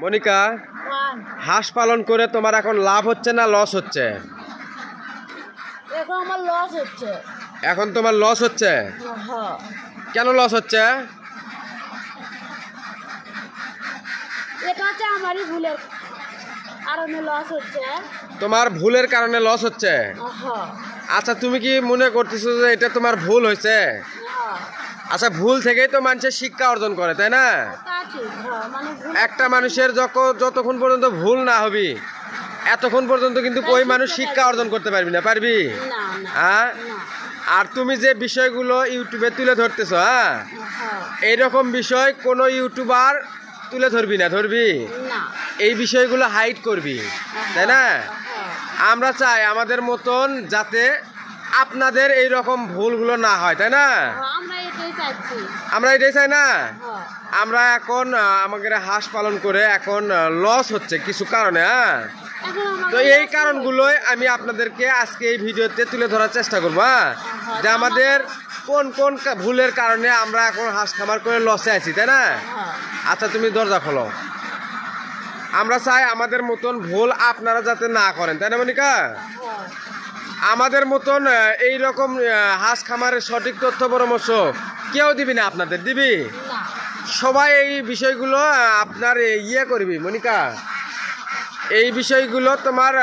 মনিকা, হাঁস পালন করে তোমার এখন লাভ হচ্ছে না লস হচ্ছে? এখন আমার লস হচ্ছে। এখন তোমার লস হচ্ছে? কেন লস হচ্ছে? এটা হচ্ছে আমারই ভুলের কারণে লস হচ্ছে। তোমার ভুলের কারণে লস হচ্ছে? আচ্ছা, তুমি কি মনে করতেছো যে এটা তোমার ভুল হয়েছে? আচ্ছা, ভুল থেকেই তো মানুষের শিক্ষা অর্জন করে, তাই না? একটা মানুষের যতক্ষণ পর্যন্ত ভুল না হবি এতক্ষণ পর্যন্ত কিন্তু ওই মানুষ শিক্ষা অর্জন করতে পারবি না, পারবি? হ্যাঁ। আর তুমি যে বিষয়গুলো ইউটিউবে তুলে ধরতেছ, হ্যাঁ, এইরকম বিষয় কোনো ইউটিউবার তুলে ধরবি না, ধরবি এই বিষয়গুলো হাইড করবি, তাই না? আমরা চাই আমাদের মতন যাতে আপনাদের এই রকম ভুলগুলো না হয়, তাই না? আমরা এটাই চাই না? আমরা এখন আমাদের হাঁস পালন করে এখন লস হচ্ছে কিছু কারণে, হ্যাঁ। তো এই কারণগুলোই আমি আপনাদেরকে আজকে এই ভিডিওতে তুলে ধরার চেষ্টা করবো, যে আমাদের কোন কোন ভুলের কারণে আমরা এখন হাঁস খামার করে লসে আছি, তাই না? আচ্ছা, তুমি দরজা খোলো। আমরা চাই আমাদের মতন ভুল আপনারা যাতে না করেন, তাই না মনিকা? আমাদের মতন এই রকম হাঁস খামারের সঠিক তথ্য পরামর্শ কেউ দিবি না, আপনাদের দিবি? সবাই এই বিষয়গুলো আপনার ইয়ে করবি মনিকা, এই বিষয়গুলো তোমার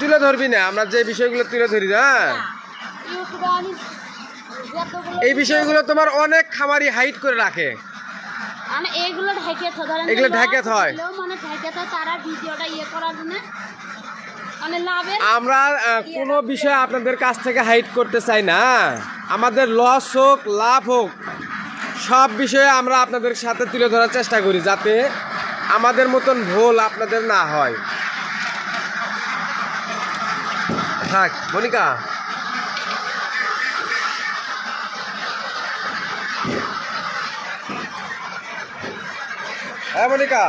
তুলে ধরবি না। আমরা যে বিষয়গুলো তুলে ধরি না, এই বিষয়গুলো তোমার অনেক খামারি হাইড করে রাখে। এগুলো ঢেকে হয়। আমরা কোনো বিষয় আপনাদের কাছ থেকে হাইড করতে চাই না। আমাদের লস হোক লাভ হোক সব বিষয়ে আমরা আপনাদের সাথে তুলে ধরার চেষ্টা করি, যাতে আমাদের মতন ভুল আপনাদের না হয়। থাক মনিকা। হ্যাঁ মনিকা,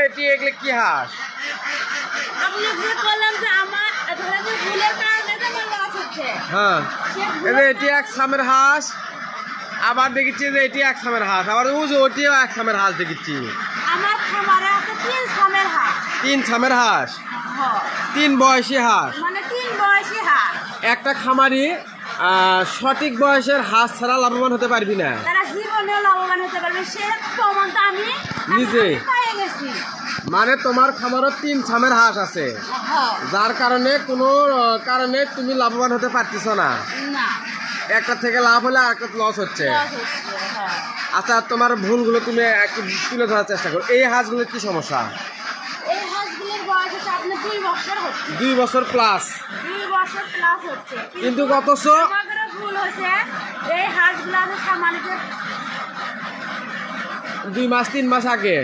এটি এগুলো কি হাঁস? হ্যাঁ, এটি এক সামের হাঁস। আবার দেখেছি যে এটি এক সামের হাঁস, আবার ওটিও এক সামের হাঁস দেখেছি। তিন সামের হাঁস, তিন বয়সী হাঁস। একটা খামারি সঠিক বয়সের হাঁস ছাড়া লাভবান হতে পারবি না, নিজে। মানে তোমার খামারও তিন ছামের হাঁস আছে, যার কারণে কোনো কারণে তুমি লাভবান হতে পারতেছ না। একটা থেকে লাভ হলে আর একটা লস হচ্ছে। আচ্ছা, তোমার ভুলগুলো তুমি একটু তুলে ধরার চেষ্টা করো। এই হাঁসগুলোর কি সমস্যা? 2 বছর প্লাস, কিন্তু অথচ এই হাঁসগুলো 2 মাস 3 মাস আগে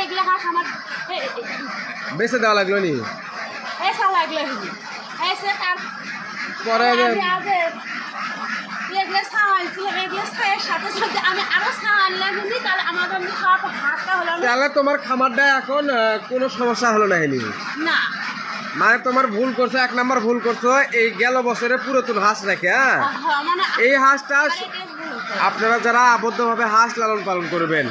এগুলো হাঁস আমার বেঁচে দেওয়া লাগলো নি, পরে তাহলে তোমার খামারটা এখন কোনো সমস্যা হলো না? মানে তোমার ভুল করছো, 1 নম্বর ভুল করছো এই গেল বছরে পুরাতন হাঁস রেখে। হ্যাঁ, এই হাঁসটা আপনারা যারা আবদ্ধভাবে হাঁস লালন পালন করবেন,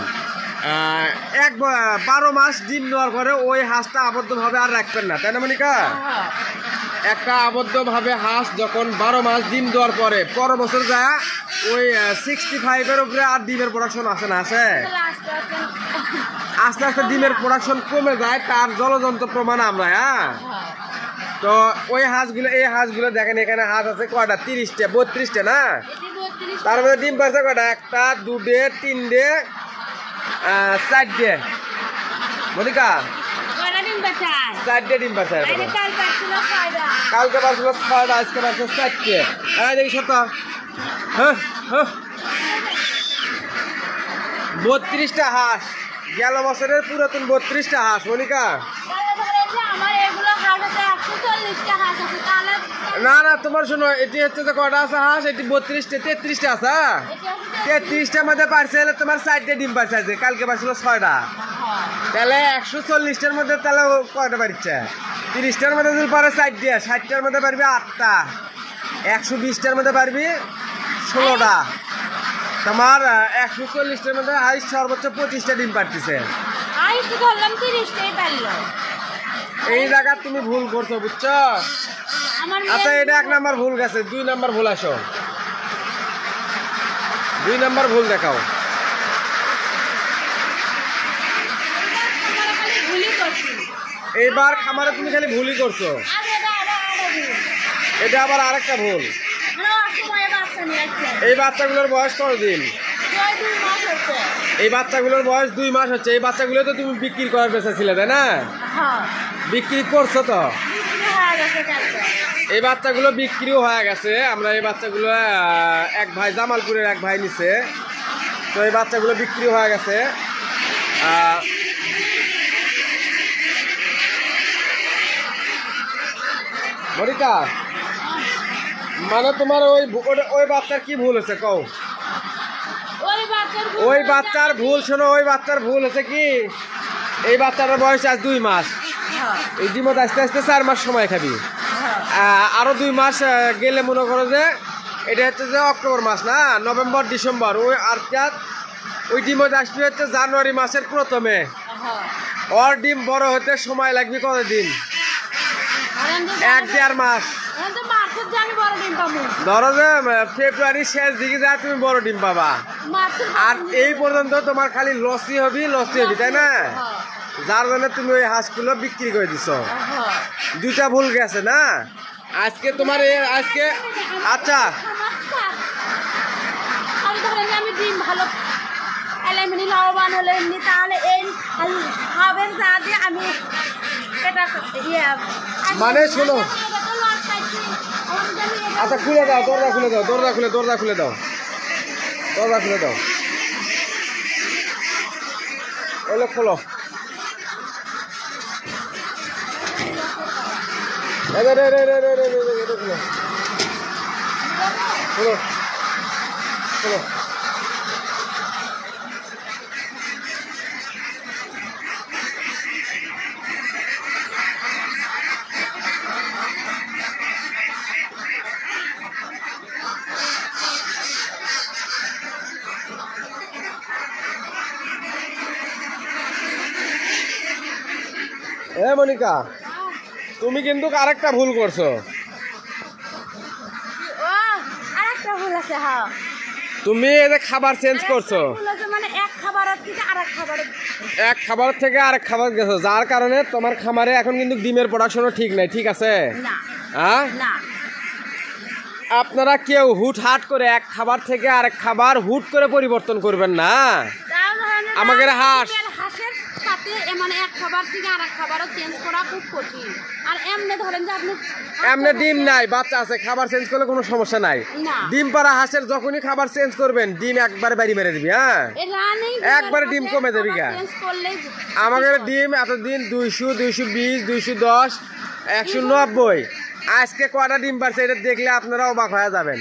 12 মাস ডিম দেওয়ার পরে ওই হাঁসটা আবদ্ধভাবে আর রাখবেন না, তাই না মনিকা? একটা আবদ্ধভাবে হাঁস যখন 12 মাস ডিম দেওয়ার পরে পর বছর যায় ওই 65-এর উপরে আর ডিমের প্রোডাকশন আসে না, আসে আস্তে আস্তে ডিমের প্রোডাকশন কমে যায়। তার জলযন্ত্র প্রমাণ আমরা। হ্যাঁ, তো ওই হাঁসগুলো, এই হাঁসগুলো দেখেন এখানে হাঁস আছে কয়টা? 30টা 32টা না? তার মধ্যে ডিম পাচ্ছে কয়টা? 1টা 2টে 3টে 4টে মনিকা, 4টে ডিম পাচ্ছে। কালকে পাচ্ছিল 6টা, আজকে পাচ্ছে 4টে। হ্যাঁ দেখি সত্য। হ্যাঁ, 32টা হাঁস, গেল বছরের পুরাতন 32টা হাঁস মনিকা। না না, তোমার শোনো, এটি হচ্ছে যে কটা আছে হাঁস? এটি 32টা 33টা আছে। 33টার মধ্যে পারছে তোমার 4টে ডিম পারছে, আছে কালকে পারছিল 6টা। তাহলে 140টার মধ্যে তাহলে কয়টা পারছে? 30টার মধ্যে যদি পারে 4টে, 60টার মধ্যে পারবে 8টা। 120টার মধ্যে পারবি 16টা। তোমার 140টার মধ্যে হাইস্ট সর্বোচ্চ 25টা ডিম পারতেছে। হাইস্ট ধরলাম 30টাই পারলো। এই জায়গা তুমি ভুল করছো, বুঝছো? আমার আচ্ছা, এটা 1 নাম্বার ভুল গেছে, 2 নাম্বার ভুল আসো, 2 নাম্বার ভুল দেখাও। এইবার খামারে তুমি খালি ভুলই করছো। এটা আবার আরেকটা ভুল। এই বাচ্চাগুলোর বয়স কতদিন? এই বাচ্চাগুলোর বয়স 2 মাস হচ্ছে। এই বাচ্চাগুলো তো তুমি বিক্রি করার পেশা ছিলে, তাই না? বিক্রি করছো তো? এই বাচ্চাগুলো বিক্রিও হয়ে গেছে। আমরা এই বাচ্চাগুলো এক ভাই, জামালপুরের এক ভাই নিছে, তো এই বাচ্চাগুলো বিক্রি হয়ে গেছে। মরিকা, মানে তোমার ওই বাচ্চার কি ভুল হয়েছে কও? ওই বাচ্চার ভুল শোনো, ওই বাচ্চার ভুল হচ্ছে কি, এই বাচ্চাটার বয়স আজ 2 মাস। এই ডিমত আস্তে আস্তে 4 মাস সময় খাবি। আরো 2 মাস গেলে মনে করো যে এটা হচ্ছে যে অক্টোবর মাস না, নভেম্বর ডিসেম্বর, ওই ডিমত আসবে হচ্ছে জানুয়ারি মাসের প্রথমে। ওর ডিম বড় হতে সময় লাগবে কতদিন? 1-1.5 মাস। ধরো যে ফেব্রুয়ারি শেষ দিকে যা তুমি বড় ডিম পাবা। আর এই পর্যন্ত তোমার খালি লসই হবি, তাই না? যার জন্য তুমি ওই হাঁসগুলো বিক্রি করে দিছো। 2টা ভুল গেছে না আজকে তোমার। আজকে আচ্ছা, আমি ডিম ভালো লাভবান হলে এমনি, তাহলে এই খাবেন যা দিয়ে আমি এটা মানে শোনো, আচ্ছা খুলে দাও, দরজা খুলে দাও, দরজা খুলে দাও, দরজা খুলে দাও, ওগুলো খোলো। খোলো খোলো। মনিকা, তুমি কিন্তু আরেকটা ভুল করছো। তুমি এই যে খাবার চেঞ্জ করছো, এক খাবার থেকে আরেক খাবার গেছো, যার কারণে তোমার খামারে এখন কিন্তু ডিমের প্রোডাকশনও ঠিক নাই। ঠিক আছে? হ্যাঁ, আপনারা কেউ হুটহাট করে এক খাবার থেকে আরেক খাবার হুট করে পরিবর্তন করবেন না। আমাদের হাঁসের সাথে মানে এক খাবার থেকে আরেক খাবারও চেঞ্জ করা খুব কঠিন। আর এমনি ধরেন যে আপনি এমনি ডিম নাই, বাচ্চা আছে, খাবার চেঞ্জ করলে কোনো সমস্যা নাই। ডিম পাড়া হাঁসের যখনই খাবার চেঞ্জ করবেন, ডিম একবারে বাড়ি মেরে দিবি। হ্যাঁ, একবারে ডিম কমে যাবি। আমাদের ডিম এতদিন 200, 220, 210, 190। আজকে কয়টা ডিম পারছে এটা দেখলে আপনারা অবাক হয়ে যাবেন।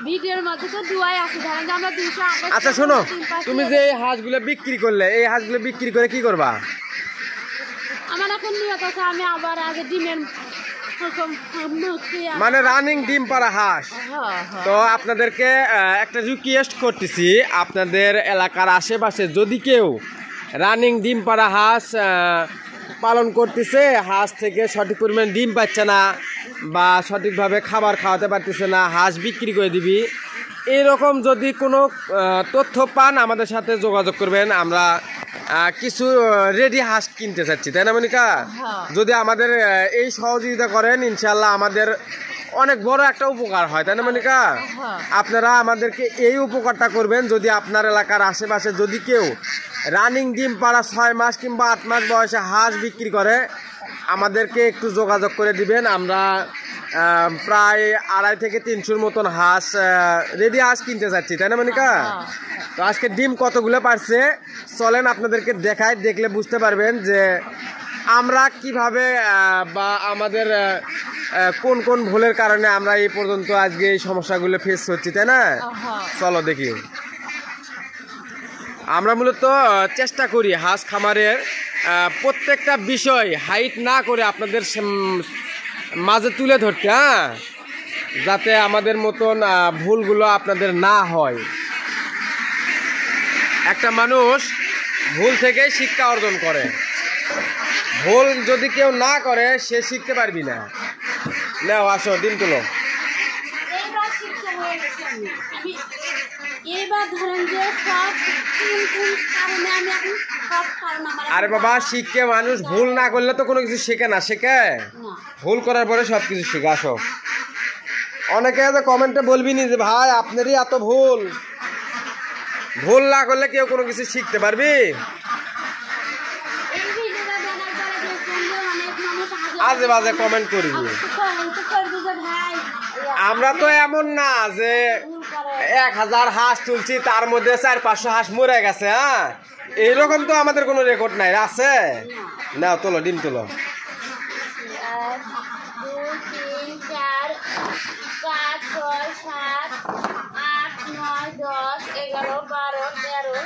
ভিডিওর মধ্যে তো দুয়াই আছে, ধরেন যে আমরা 228। আচ্ছা শোনো, তুমি যে এই হাঁসগুলো বিক্রি করলে, এই হাঁসগুলো বিক্রি করে কি করবা? আমার এখন নিয়ত আছে আমি আবার আগে ডিমের মানে রানিং ডিম পাড়া হাঁস। তো আপনাদেরকে একটা রিকোয়েস্ট করতেছি, আপনাদের এলাকার আশেপাশে যদি কেউ রানিং ডিম পাড়া হাঁস পালন করতেছে, হাঁস থেকে সঠিক পরিমাণ ডিম পাচ্ছে না বা সঠিকভাবে খাবার খাওয়াতে পারতেছে না, হাঁস বিক্রি করে দিবি, এরকম যদি কোনো তথ্য পান আমাদের সাথে যোগাযোগ করবেন। আমরা কিছু রেডি হাঁস কিনতে চাচ্ছি, তাই না মনিকা? যদি আমাদের এই সহযোগিতা করেন, ইনশাল্লাহ আমাদের অনেক বড় একটা উপকার হয়, তাই না মনিকা? আপনারা আমাদেরকে এই উপকারটা করবেন। যদি আপনার এলাকার আশেপাশে যদি কেউ রানিং ডিম পাড়া 6 মাস কিংবা 8 মাস বয়সে হাঁস বিক্রি করে, আমাদেরকে একটু যোগাযোগ করে দিবেন। আমরা প্রায় 250 থেকে 300 মতন হাঁস, রেডি হাঁস কিনতে চাচ্ছি, তাই না মনিকা? তো আজকে ডিম কতগুলো পারছে চলেন আপনাদেরকে দেখাই, দেখলে বুঝতে পারবেন যে আমরা কিভাবে বা আমাদের কোন কোন ভুলের কারণে আমরা এই পর্যন্ত আজকে এই সমস্যাগুলো ফেস করছি, তাই না? চলো দেখি। আমরা মূলত চেষ্টা করি হাঁস খামারের প্রত্যেকটা বিষয় হাইট না করে আপনাদের মাঝে তুলে ধরতে। হ্যাঁ, যাতে আমাদের মতন ভুলগুলো আপনাদের না হয়। একটা মানুষ ভুল থেকেই শিক্ষা অর্জন করে, ভুল যদি কেউ না করে সে শিখতে পারবি না। নাও আসো, ডিম তুলো। এইবার শিক্ষা হয়ে গেছে আমি এইবার ধরেন যে সব কোন কারণে আমি এখন সব কারণ আমার আরে বাবা, শিখে মানুষ ভুল না করলে তো কোনো কিছু শেখে না, শেখে না। ভুল করার পরে সব কিছু শেখে। আসো, অনেকে আছে কমেন্টে বলবি নি যে ভাই আপনারই এত ভুল, ভুল না করলে কেউ কোনো কিছু শিখতে পারবি? এই ভিডিওটা দেখার পরে দেখবেন যে অনেক মানুষ আজে বাজে কমেন্ট করবি। করবি যে ভাই আমরা তো এমন না যে ভুল করে 1000 হাঁস তুলছি তার মধ্যে 400-500 হাঁস মরে গেছে। হ্যাঁ, এইরকম তো আমাদের কোনো রেকর্ড নাই, আছে? না, তোলো, ডিম তোলো। 1 2 3 4 5 6 7 8 9 10 11 12 13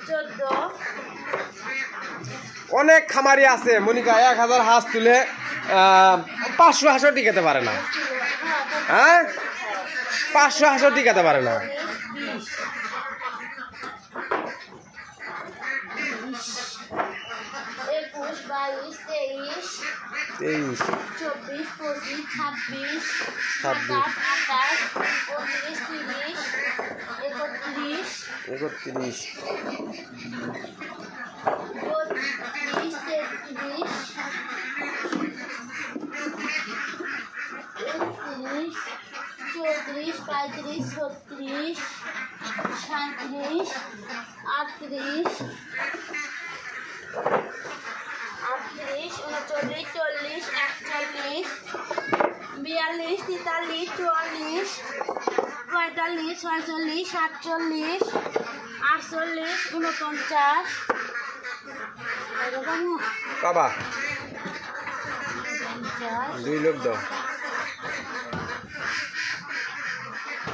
14 অনেক খামারি আছে মনিকা 1000 হাঁস তুলে 500 হাঁসও টিকাতে পারে না। হ্যাঁ, 500 হাঁসও টিকাতে পারে না। 21 22 23 23 24 25 26 26 27 28 29 30 31 32 33 34 35 36 37 38 39 40 41 42 43 44 45 46 47 48 49 এরকম বাবা 50 2 লোক দাও।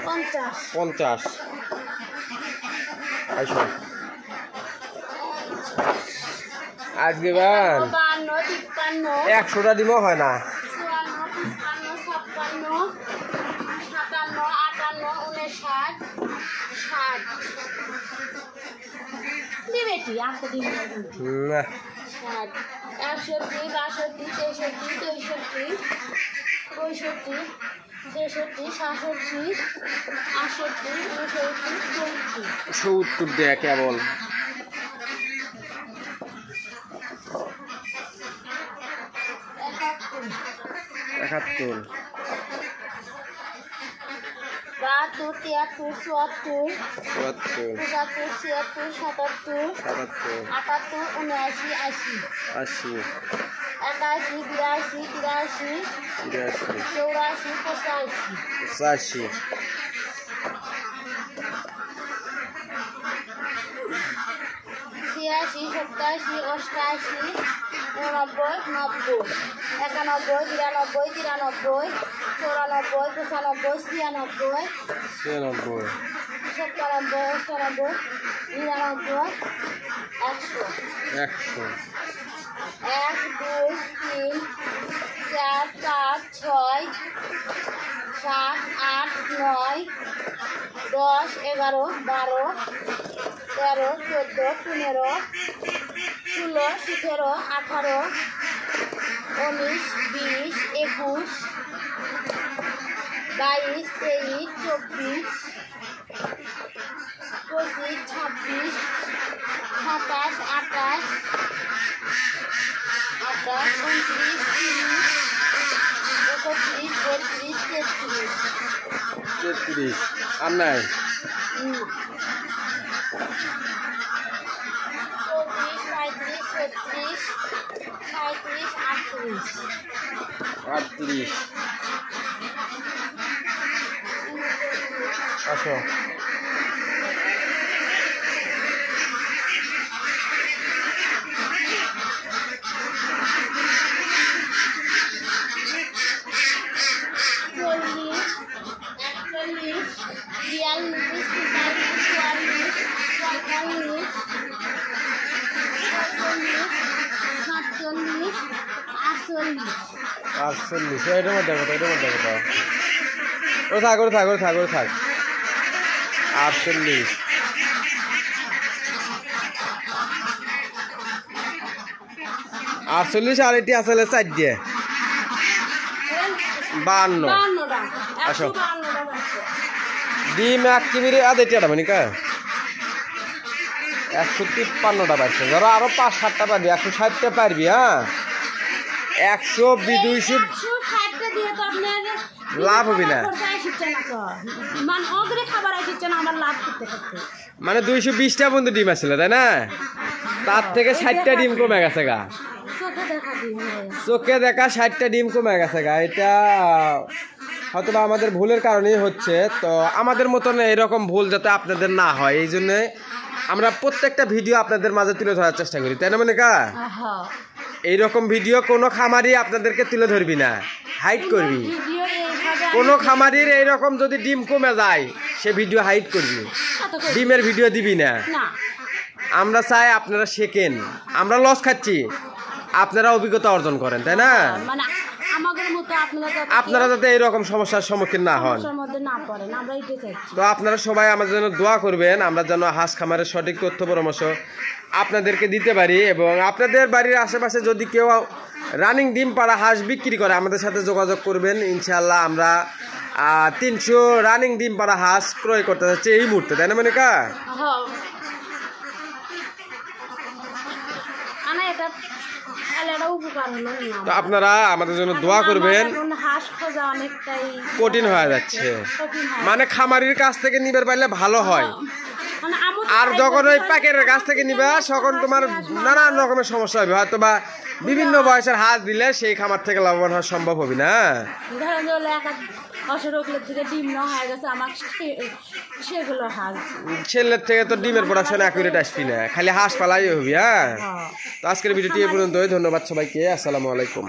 50 50 আইসো আজকে বান 52 53 100টা ডিমও হয় না। 54 55 56 57 58 60 দিবেটি আজকে দিন না, 61 62 63 64 65 66 67 68 70 দেয়া কেবল। 71 72 73 74 74 75 76 77 77 78 79 80 80 81 82 83 84 85 85 86 87 88 89 90 91 92 93 94 95 96 97 96 97 98 99 100 100 1 2 3 4 5 6 7 8 9 10 11 12 13 14 15 16 17 18 19 20 21 22 23 24 25 26 27 28 29 30 31 32 33 33 আর নাই। 38 আসো। 48 এটার মধ্যে কত ও থাক 48 আর এটি আসলে 4 দিয়ে 52 আসো ডিম 1 কেজি আধা টিয়াটা মানে কা 153টা পাইছে ধরো আরো 5-7টা পাবি 160টা পারবি হ্যাঁ 100-200 লাভ হবে না মানে 220টা বন্ধু ডিম আসছিল তাই না তার থেকে 60টা ডিম কমে গেছে গা চোখে দেখা 60টা ডিম কমে গেছে গা এটা হয়তো আমাদের ভুলের কারণেই হচ্ছে তো আমাদের মতন এরকম ভুল যাতে আপনাদের না হয় এই জন্যে আমরা প্রত্যেকটা ভিডিও আপনাদের মাঝে তুলে ধরার চেষ্টা করি তাই না মানে কা এইরকম ভিডিও কোনো খামারি আপনাদেরকে তুলে ধরবি না হাইড করবি কোনো খামারির এইরকম যদি ডিম কমে যায় সে ভিডিও হাইড করবি ডিমের ভিডিও দিবি না আমরা চাই আপনারা শেখেন আমরা লস খাচ্ছি আপনারা অভিজ্ঞতা অর্জন করেন তাই না আপনারা যাতে এইরকম সমস্যার সম্মুখীন না হন তো আপনারা সবাই আমাদের জন্য দোয়া করবেন আমরা যেন হাঁস খামারের সঠিক তথ্য পরামর্শ আপনাদেরকে দিতে পারি এবং আপনাদের বাড়ির আশেপাশে যদি কেউ রানিং ডিম পাড়া হাঁস বিক্রি করে আমাদের সাথে যোগাযোগ করবেন ইনশাআল্লাহ আমরা 300 রানিং ডিম পাড়া হাঁস ক্রয় করতে যাচ্ছি এই মুহূর্তে তাই না মনিকা তো আপনারা আমাদের জন্য দোয়া করবেন কঠিন হয়ে যাচ্ছে মানে খামারির কাছ থেকে নিবার পারলে ভালো হয় আর যখন ওই প্যাকেটের কাছ থেকে নিবা তখন তোমার নানান রকমের সমস্যা হবে হয়তো বা বিভিন্ন বয়সের হাঁস দিলে সেই খামার থেকে লাভবান হওয়া সম্ভব হবে না ছেলের থেকে তো ডিমের প্রোডাকশন অ্যাকুরেট আসবি না খালি হাঁস পালাই হবি হ্যাঁ তো আজকের ভিডিওটি এই পর্যন্তই ধন্যবাদ সবাইকে আসসালামু আলাইকুম